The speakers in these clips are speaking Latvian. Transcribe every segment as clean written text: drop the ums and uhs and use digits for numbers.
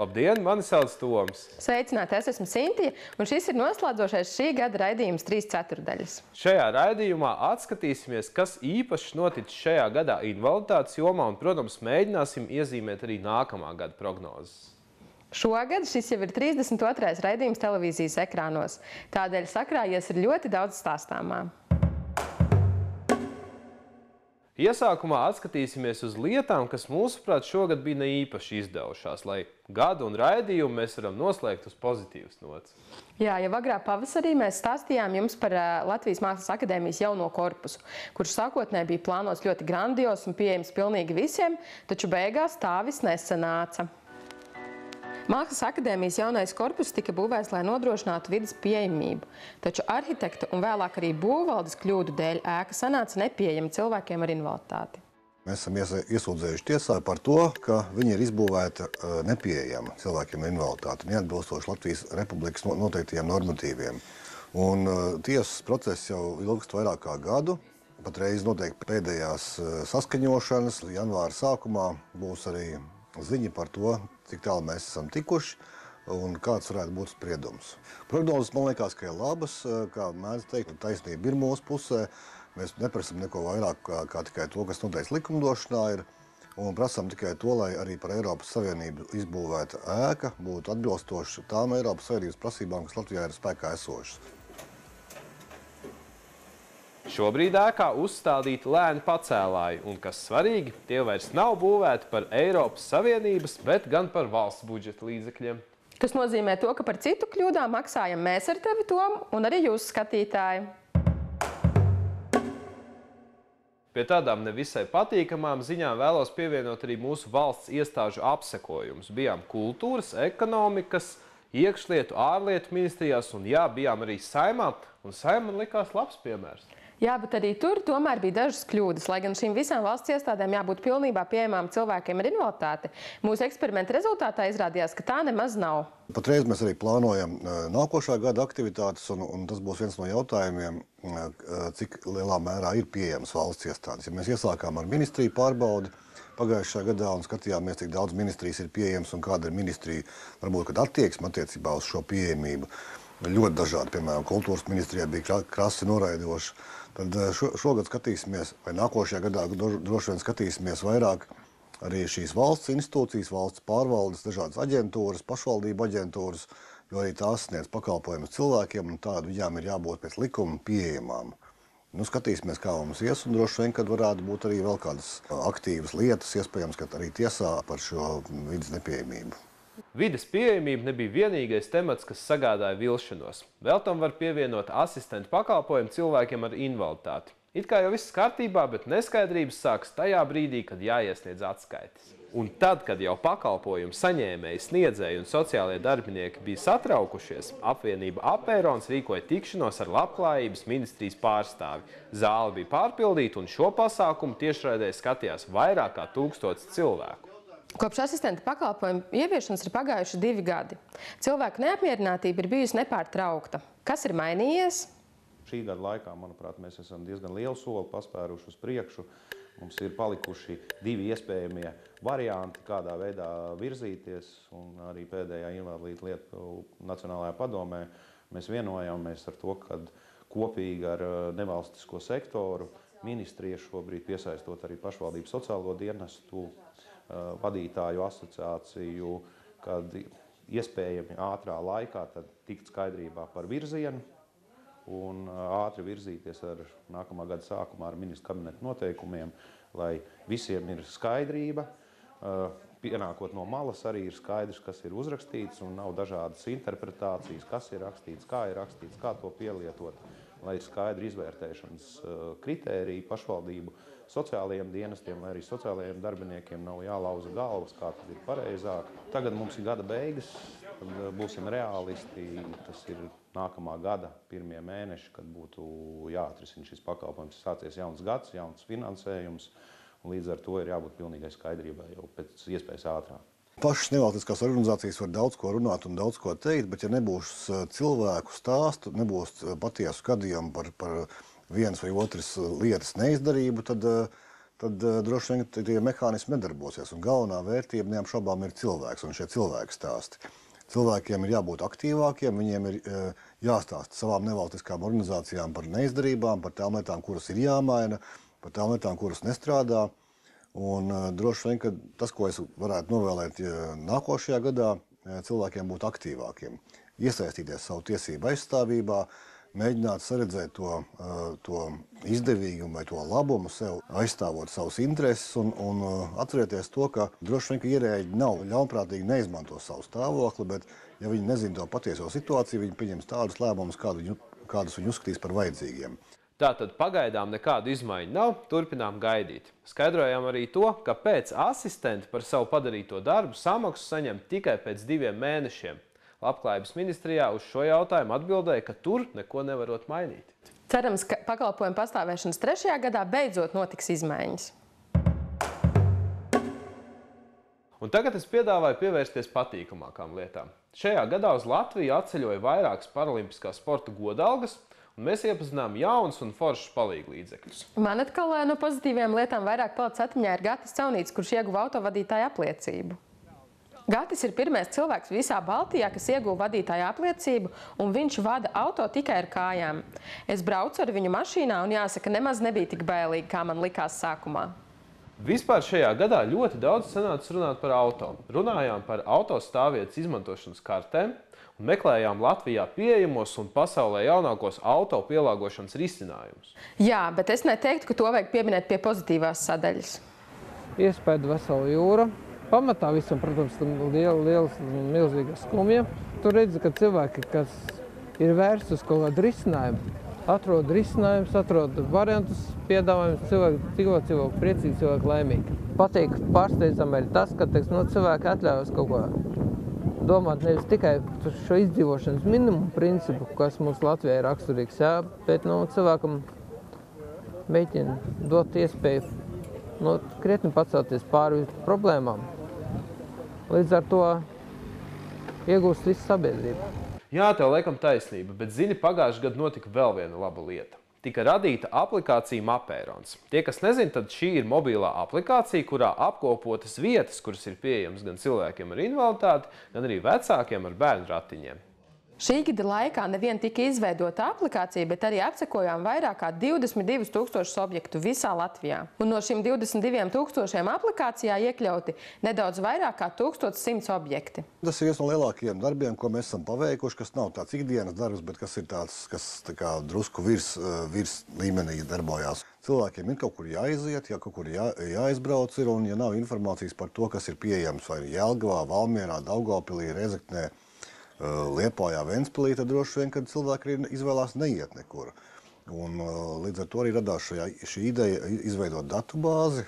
Labdien, mani sauc Toms. Sveicināti, es esmu Sintija, un šis ir noslēdzošais šī gada raidījums 3/4. Šajā raidījumā atskatīsimies, kas īpaši noticis šajā gadā invaliditātes jomā un, protams, mēģināsim iezīmēt arī nākamā gada prognozes. Šogad šis jau ir 32. raidījums televīzijas ekrānos, tādēļ sakrājies ir ļoti daudz stāstāmā. Iesākumā atskatīsimies uz lietām, kas mūsuprāt šogad bija ne īpaši izdevušās, lai gadu un raidījumu mēs varam noslēgt uz pozitīvas nots. Jā, jau agrā pavasarī mēs stāstījām jums par Latvijas Mākslas akadēmijas jauno korpusu, kurš sākotnēji bija plānots ļoti grandios un pieejams pilnīgi visiem, taču beigās tā vis nesanāca. Mākslas akadēmijas jaunais korpus tika būvēts, lai nodrošinātu vides pieejamību, taču arhitekta un vēlāk arī būvvaldes kļūdu dēļ ēka sanāca nepieejama cilvēkiem ar invaliditāti. Mēs esam iesūdzējuši tiesā par to, ka viņa ir izbūvēta nepieejama cilvēkiem ar invaliditāti, neatbilstoši Latvijas Republikas noteiktajiem normatīviem. Un tiesas process jau ilgst vairāk kā gadu. Patreiz notiek pēdējās saskaņošanas. Janvāra sākumā būs arī ziņa par to, cik tālu mēs esam tikuši un kāds varētu būt spriedums. Prognozes, man liekas, ka ir labas, kā mēdz teikt, taisnība ir mūsu pusē. Mēs neprasam neko vairāk kā tikai to, kas noteikts likumdošanā ir, un prasam tikai to, lai arī par Eiropas Savienību izbūvēta ēka būtu atbilstoša tām Eiropas Savienības prasībām, kas Latvijā ir spēkā esošas. Šobrīd ēkā uzstādīti lēni pacēlāji, un, kas svarīgi, tie vairs nav būvēti par Eiropas Savienības, bet gan par valsts budžeta līdzekļiem. Tas nozīmē to, ka par citu kļūdām maksājam mēs ar tevi, Tom, un arī jūs, skatītāji. Pie tādām nevisai patīkamām ziņām vēlos pievienot arī mūsu valsts iestāžu apsekojumus. Bijām kultūras, ekonomikas, iekšlietu, ārlietu ministrijās un jā, bijām arī Saeimā, un Saeima man likās labs piemērs. Jā, bet arī tur tomēr bija dažas kļūdas, lai gan šīm visām valsts iestādēm jābūt pilnībā pieejamām cilvēkiem ar invaliditāti. Mūsu eksperimenta rezultātā izrādījās, ka tā nemaz nav. Patreiz mēs arī plānojam nākošā gada aktivitātes, un tas būs viens no jautājumiem, cik lielā mērā ir pieejams valsts iestādes. Ja mēs iesākām ar ministriju pārbaudi pagājušajā gadā un skatījāmies, cik daudz ministrijas ir pieejams un kāda ir ministrija, varbūt, kad attieksme attiecībā uz šo pieejamību ļoti dažādi. Piemēram, kultūras ministrijā bija krasi noraidoši. Tad šogad skatīsimies, vai nākošajā gadā droši vien skatīsimies vairāk arī šīs valsts institūcijas, valsts pārvaldes, dažādas aģentūras, pašvaldību aģentūras, jo arī tās sniedz pakalpojumus cilvēkiem, un tādu viņām ir jābūt pēc likuma pieejamām. Nu, skatīsimies, kā mums ies, un droši vien, kad varētu būt arī vēl kādas aktīvas lietas, iespējams, ka arī tiesā par šo vides nepieejamību. Vides pieejamība nebija vienīgais temats, kas sagādāja vilšanos. Vēl tam var pievienot asistentu pakalpojumu cilvēkiem ar invaliditāti. It kā jau viss kārtībā, bet neskaidrības sākas tajā brīdī, kad jāiesniedz atskaites. Un tad, kad jau pakalpojumu saņēmēji, sniedzēji un sociālie darbinieki bija satraukušies, apvienība Apērons rīkoja tikšanos ar Labklājības ministrijas pārstāvi. Zāle bija pārpildīta, un šo pasākumu tiešraidē skatījās vairāk kā 1000 cilvēku. Kopš asistenta pakalpojumu ieviešanas ir pagājuši 2 gadi. Cilvēku neapmierinātība ir bijusi nepārtraukta. Kas ir mainījies? Šī gada laikā, manuprāt, mēs esam diezgan lielu soli paspēruši uz priekšu. Mums ir palikuši 2 iespējamie varianti, kādā veidā virzīties, un arī pēdējā invalīdu lietu Nacionālajā padomē mēs vienojamies ar to, ka kopīgi ar nevalstisko sektoru ministrija šobrīd piesaistot arī pašvaldību sociālo dienestu, vadītāju asociāciju, kad iespējami ātrā laikā tad tikt skaidrībā par virzienu un ātri virzīties ar nākamā gada sākumā ar ministru kabineta noteikumiem, lai visiem ir skaidrība. Pienākot no malas arī ir skaidrs, kas ir uzrakstīts, un nav dažādas interpretācijas, kas ir rakstīts, kā to pielietot, lai ir skaidri izvērtēšanas kritēriji pašvaldību sociālajiem dienestiem, lai arī sociālajiem darbiniekiem nav jālauza galvas, kā tad ir pareizāk. Tagad mums ir gada beigas, tad būsim reālisti. Tas ir nākamā gada pirmie mēneši, kad būtu jāatrisina šis pakalpojums. Sācies jauns gads, jauns finansējums, un līdz ar to ir jābūt pilnīgai skaidrībai jau pēc iespējas ātrāk. Pašas nevalstiskās organizācijas var daudz ko runāt un daudz ko teikt, bet ja nebūs cilvēku stāstu, nebūs patiesu gadījumu par vienas vai otras lietas neizdarību, tad tad droši vien tie mehānismi nedarbosies. Un galvenā vērtība neapšaubām ir cilvēks un šie cilvēku stāsti. Cilvēkiem ir jābūt aktīvākiem, viņiem ir jāstāsta savām nevalstiskām organizācijām par neizdarībām, par tām lietām, kuras ir jāmaina, par tām lietām, kuras nestrādā. Un droši vien, ka tas, ko es varētu novēlēt nākošajā gadā, cilvēkiem būt aktīvākiem, iesaistīties savu tiesību aizstāvībā, mēģināt saredzēt to izdevīgumu vai to labumu sev, aizstāvot savus intereses un atcerieties to, ka droši vien, ka ierēģi nav ļaunprātīgi neizmanto savu stāvokli, bet ja viņi nezina to patieso situāciju, viņi pieņems tādus lēmumus, kādus viņi uzskatīs par vajadzīgiem. Tātad pagaidām nekādu izmaiņu nav, turpinām gaidīt. Skaidrojām arī to, ka pēc asistenti par savu padarīto darbu samaksu saņem tikai pēc 2 mēnešiem. Labklājības ministrijā uz šo jautājumu atbildēja, ka tur neko nevarot mainīt. Cerams, ka pakalpojumu pastāvēšanas 3. gadā beidzot notiks izmaiņas. Un tagad es piedāvāju pievērsties patīkamākām lietām. Šajā gadā uz Latviju atceļoja vairākas paralimpiskā sporta godalgas, un mēs iepazinām jaunus un foršus palīglīdzekļus. Man atkal no pozitīviem lietām vairāk palicis atmiņā ir Gatis Caunītis, kurš ieguva autovadītāja apliecību. Gatis ir pirmais cilvēks visā Baltijā, kas ieguva vadītāja apliecību, un viņš vada auto tikai ar kājām. Es braucu ar viņu mašīnā, un jāsaka, nemaz nebija tik bailīgi, kā man likās sākumā. Vispār šajā gadā ļoti daudz sanāca runāt par auto. Runājām par autostāvvietas izmantošanas kartēm un meklējām Latvijā pieejamos un pasaulē jaunākos auto pielāgošanas risinājumus. Jā, bet es neteiktu, ka to vajag pieminēt pie pozitīvās sadaļas. Iespēja vesela jūra. Pamatā visam, protams, liels, milzīgas skumja. Tur redzi, ka cilvēki, kas ir vērsti uz kaut kādu risinājumu, atrod risinājumus, atrod variantus, piedāvājumus, cilvēku priecīgi, cilvēku laimīgi. Patīk pārsteidzam arī tas, ka cilvēki atļaujas kaut ko domāt nevis tikai par šo izdzīvošanas minimumu principu, kas mums Latvijā ir raksturīgs, jā, bet cilvēkam mēģina dot iespēju krietni pacelties pāri problēmām. Līdz ar to iegūst visu sabiedrību. Jā, tev laikam taisnība, bet zini, pagājušajā gadā notika vēl viena laba lieta. Tika radīta aplikācija Mapērons. Tie, kas nezina, tad šī ir mobilā aplikācija, kurā apkopotas vietas, kuras ir pieejamas gan cilvēkiem ar invaliditāti, gan arī vecākiem ar bērnu ratiņiem. Šī gada laikā nevien tika izveidota aplikācija, bet arī apsekojām vairāk kā 22 000 objektu visā Latvijā. Un no šiem 22 000 aplikācijā iekļauti nedaudz vairāk kā 1100 objekti. Tas ir viens no lielākajiem darbiem, ko mēs esam paveikuši, kas nav tāds ikdienas darbs, bet kas ir tāds, kas drusku virs līmenī darbojās. Cilvēkiem ir kaut kur jāiziet, kaut kur jāizbrauc ir, un ja nav informācijas par to, kas ir pieejams vai Jelgavā, Valmierā, Daugavpilī, Rezeknē, Liepājā, Ventspilī, tad droši vien, kad cilvēki izvēlās neiet nekur. Un līdz ar to arī radās šī ideja izveidot datubāzi,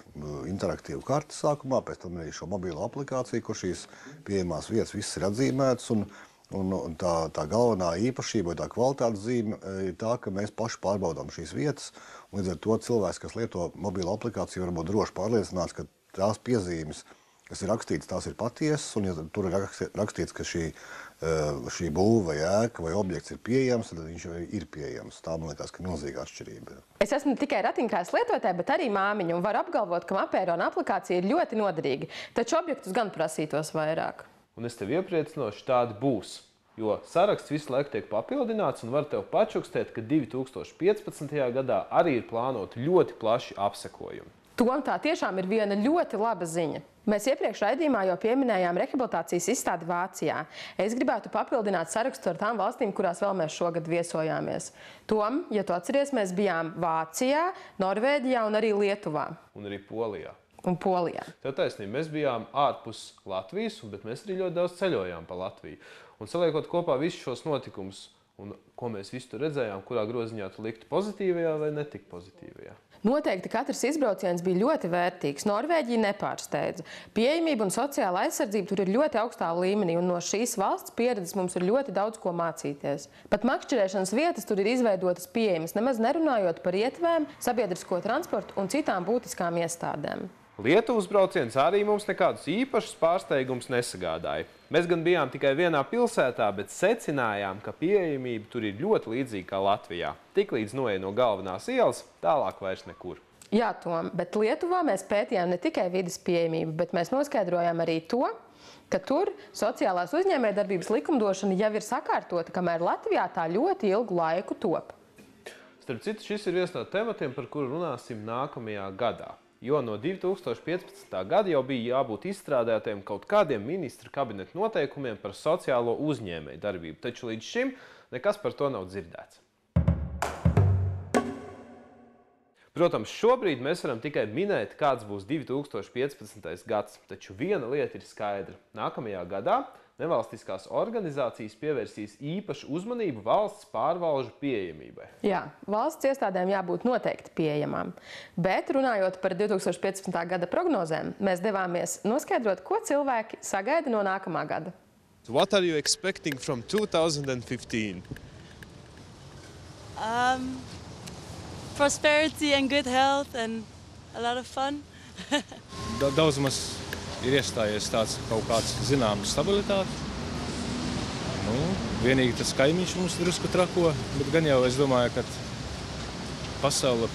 interaktīvu karti sākumā, pēc tam arī šo mobilo aplikāciju, kur šīs pieejamās vietas viss ir atzīmētas. Un tā galvenā īpašība vai tā kvalitātes zīme ir tā, ka mēs paši pārbaudām šīs vietas. Līdz ar to cilvēks, kas lieto mobilo aplikāciju, var būt droši pārliecināts, ka tās piezīmes, kas ir rakstīts, tās ir patiesas, un ja tur ir rakstīts, ka šī būva vai ēka vai objekts ir pieejams, tad viņš ir pieejams. Tā, man liekas, ka milzīga atšķirība. Es esmu ne tikai ratiņkājas lietotāja, bet arī māmiņa, un varu apgalvot, ka Mapērona aplikācija ir ļoti noderīga, taču objektus gan prasītos vairāk. Un es tev iepriecinoši tādi būs, jo saraksts visu laiku tiek papildināts un var tev pačukstēt, ka 2015. gadā arī ir plānoti ļoti plaši apsekojumi. Tom tā tiešām ir viena ļoti laba ziņa. Mēs iepriekš raidījumā jau pieminējām rehabilitācijas izstādi Vācijā. Es gribētu papildināt sarakstu ar tām valstīm, kurās vēl mēs šogad viesojāmies. Tom, ja tu atceries, mēs bijām Vācijā, Norvēģijā un arī Lietuvā. Un arī Polijā. Un Polijā. Tev taisnība, mēs bijām ārpus Latvijas, bet mēs arī ļoti daudz ceļojām pa Latviju. Un saliekot kopā visus šos notikumus, un ko mēs visu tur redzējām, kurā groziņā tu liktu pozitīvajā vai netik pozitīvajā. Noteikti katrs izbrauciens bija ļoti vērtīgs. Norvēģija nepārsteidza. Pieejamība un sociāla aizsardzība tur ir ļoti augstā līmenī, un no šīs valsts pieredzes mums ir ļoti daudz ko mācīties. Pat makšķerēšanas vietas tur ir izveidotas pieejamas, nemaz nerunājot par ietvēm, sabiedrisko transportu un citām būtiskām iestādēm. Lietuvas brauciens arī mums nekādus īpašus pārsteigumus nesagādāja. Mēs gan bijām tikai vienā pilsētā, bet secinājām, ka pieejamība tur ir ļoti līdzīga kā Latvijā. Tiklīdz noej no galvenās ielas, tālāk vairs nekur. Jā, Tom, bet Lietuvā mēs pētījām ne tikai vides pieejamību, bet mēs noskaidrojām arī to, ka tur sociālās uzņēmējdarbības likumdošana jau ir sakārtota, kamēr Latvijā tā ļoti ilgu laiku top. Starp citu, šis ir viens no tematiem, par kuru runāsim nākamajā gadā. Jo no 2015. gada jau bija jābūt izstrādātiem kaut kādiem ministra kabineta noteikumiem par sociālo uzņēmējdarbību, taču līdz šim nekas par to nav dzirdēts. Protams, šobrīd mēs varam tikai minēt, kāds būs 2015. gads, taču viena lieta ir skaidra. Nākamajā gadā nevalstiskās organizācijas pievērsīs īpašu uzmanību valsts pārvalžu pieejamībai. Jā, valsts iestādēm jābūt noteikti pieejamām. Bet runājot par 2015. gada prognozēm, mēs devāmies noskaidrot, ko cilvēki sagaida no nākamā gada. What are you expecting from 2015? Prosperity and good health and a lot of fun. Daudz maz ir iestājies tāds kaut kāds zināms stabilitāte. Vienīgi tas kaimiņš mums drusku trako, bet gan jau es domāju, ka pasaule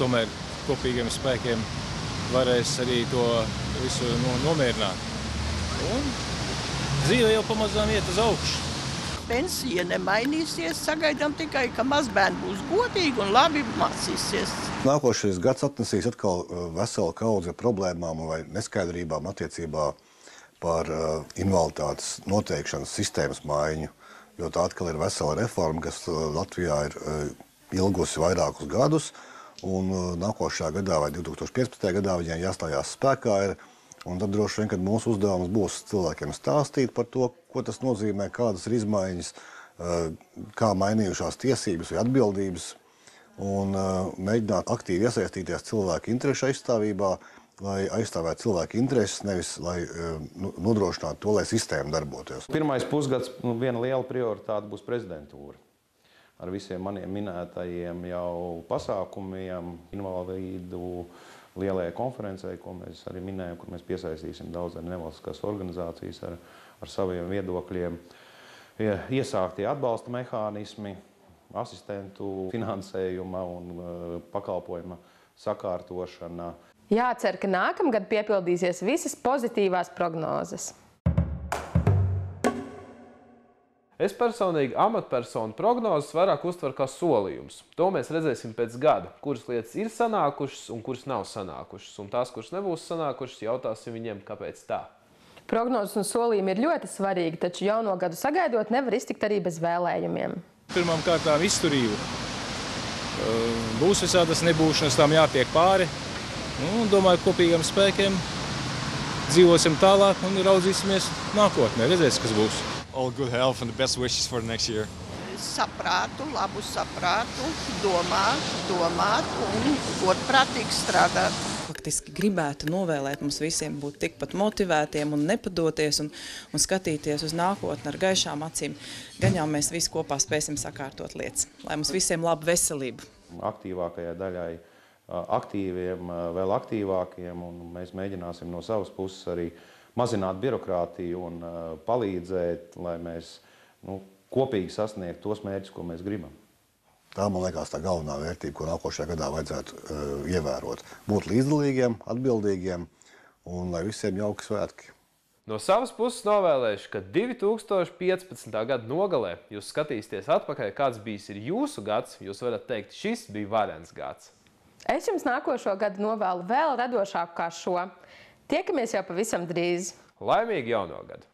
tomēr kopīgiem spēkiem varēs arī to visu nomierināt. Un dzīve jau pamazām iet uz augšu. Pensija nemainīsies, sagaidām tikai, ka mazbērni būs godīgi un labi mācīsies. Nākošais gads atnesīs atkal veselu kaudzi ar problēmām vai neskaidrībām attiecībā par invaliditātes noteikšanas sistēmas maiņu, jo tā atkal ir vesela reforma, kas Latvijā ir ilgusi vairākus gadus, un nākošajā gadā vai 2015. gadā viņai jāstājās spēkā ir. Un tad droši vien, kad mūsu uzdevums būs cilvēkiem stāstīt par to, ko tas nozīmē, kādas ir izmaiņas, kā mainījušās tiesības vai atbildības, un mēģināt aktīvi iesaistīties cilvēku interešu aizstāvībā, lai aizstāvētu cilvēku intereses, nevis lai nodrošinātu to, lai sistēma darbotos. Pirmais pusgads viena liela prioritāte būs prezidentūra. Ar visiem maniem minētajiem jau pasākumiem, invalīdu lielajai konferencei, ko mēs arī minējam, kur mēs piesaistīsim daudz arī nevalstiskās organizācijas ar saviem viedokļiem. Iesāktie atbalsta mehānismi, asistentu finansējuma un pakalpojuma sakārtošana. Jācer, ka nākamgad piepildīsies visas pozitīvās prognozes. Es personīgi amatpersonu prognozes vairāk uztveru kā solījumus. To mēs redzēsim pēc gada, kuras lietas ir sanākušas un kuras nav sanākušas. Un tās, kuras nebūs sanākušas, jautāsim viņiem, kāpēc tā. Prognozes un solījumi ir ļoti svarīgi, taču jauno gadu sagaidot nevar iztikt arī bez vēlējumiem. Pirmām kārtām izturību. Būs visādas nebūšanas, tām jātiek pāri. Domāju, kopīgiem spēkiem dzīvosim tālāk un raudzīsimies nākotnē. Redzēs, kas būs. All good health and the best wishes for the next year. Saprātu, labu saprātu, domāt un godprātīgi strādāt. Faktiski gribētu novēlēt mums visiem būt tikpat motivētiem un nepadoties un skatīties uz nākotni ar gaišām acīm. Gan jau mēs visi kopā spēsim sakārtot lietas, lai mums visiem laba veselība. Aktīvākajai daļai aktīviem, vēl aktīvākiem, un mēs mēģināsim no savas puses arī mazināt birokrātiju un palīdzēt, lai mēs kopīgi sasniegtu tos mērķus, ko mēs gribam. Tā, man liekas, tā galvenā vērtība, ko nākošajā gadā vajadzētu ievērot. Būt līdzdalīgiem, atbildīgiem un lai visiem jauki svētki. No savas puses novēlēšu, ka 2015. gada nogalē jūs skatīsieties atpakaļ, kāds bijis ir jūsu gads, jūs varat teikt, šis bija varens gads. Es jums nākošo gadu novēlu vēl radošāku kā šo. Tiekamies jau pavisam drīz. Laimīgu jauno gadu!